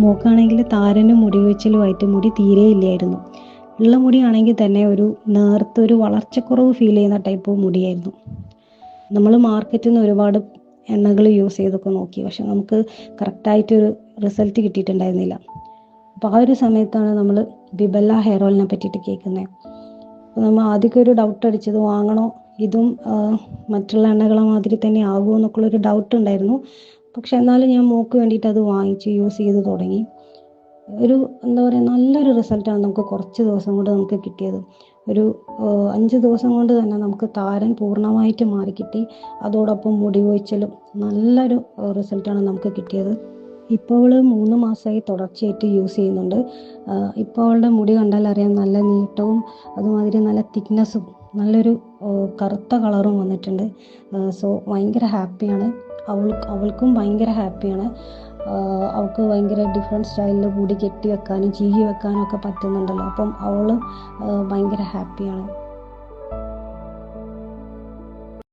മോക്കാണെങ്കിൽ താരനും മുടി കൊഴിച്ചിലുമായിട്ട് മുടി തീരെ ഇല്ലായിരുന്നു. ഉള്ള മുടിയാണെങ്കിൽ തന്നെ ഒരു നേർത്തൊരു വളർച്ചക്കുറവ് ഫീൽ ചെയ്യുന്ന ടൈപ്പ് മുടിയായിരുന്നു. നമ്മൾ മാർക്കറ്റിൽ നിന്ന് ഒരുപാട് എണ്ണകൾ യൂസ് ചെയ്തൊക്കെ നോക്കി, പക്ഷെ നമുക്ക് കറക്റ്റായിട്ടൊരു റിസൾട്ട് കിട്ടിയിട്ടുണ്ടായിരുന്നില്ല. അപ്പോൾ ആ ഒരു സമയത്താണ് നമ്മൾ ബിബല്ല ഹെയർ ഓയിലിനെ പറ്റിയിട്ട് കേൾക്കുന്നത്. അപ്പോൾ നമ്മൾ ആദ്യമൊക്കെ ഒരു ഡൗട്ട് അടിച്ചത് വാങ്ങണോ, ഇതും മറ്റുള്ള എണ്ണകളെ മാതിരി തന്നെ ആകുമോ എന്നൊക്കെയുള്ളൊരു ഡൗട്ട് ഉണ്ടായിരുന്നു. പക്ഷെ എന്നാലും ഞാൻ മോക്ക് വേണ്ടിയിട്ട് അത് വാങ്ങിച്ച് യൂസ് ചെയ്ത് തുടങ്ങി. ഒരു എന്താ പറയുക, നല്ലൊരു റിസൾട്ടാണ് നമുക്ക് കുറച്ച് ദിവസം കൊണ്ട് നമുക്ക് കിട്ടിയത്. ഒരു 5 ദിവസം കൊണ്ട് തന്നെ നമുക്ക് താരൻ പൂർണ്ണമായിട്ട് മാറിക്കിട്ടി. അതോടൊപ്പം മുടി കൊഴിച്ചിലും നല്ലൊരു റിസൾട്ടാണ് നമുക്ക് കിട്ടിയത്. ഇപ്പോൾ അവൾ 3 മാസമായി തുടർച്ചയായിട്ട് യൂസ് ചെയ്യുന്നുണ്ട്. ഇപ്പോൾ അവളുടെ മുടി കണ്ടാൽ അറിയാം, നല്ല നീട്ടവും അതുമാതിരി നല്ല തിക്നെസ്സും നല്ലൊരു കറുത്ത കളറും വന്നിട്ടുണ്ട്. സോ ഭയങ്കര ഹാപ്പിയാണ്. അവൾക്കും ഭയങ്കര ഹാപ്പിയാണ്. അവൾക്ക് ഭയങ്കര ഡിഫറെൻറ്റ് സ്റ്റൈലിൽ മുടി കെട്ടി വെക്കാനും ചീകി വെക്കാനും ഒക്കെ പറ്റുന്നുണ്ടല്ലോ. അപ്പം അവൾ ഭയങ്കര ഹാപ്പിയാണ്.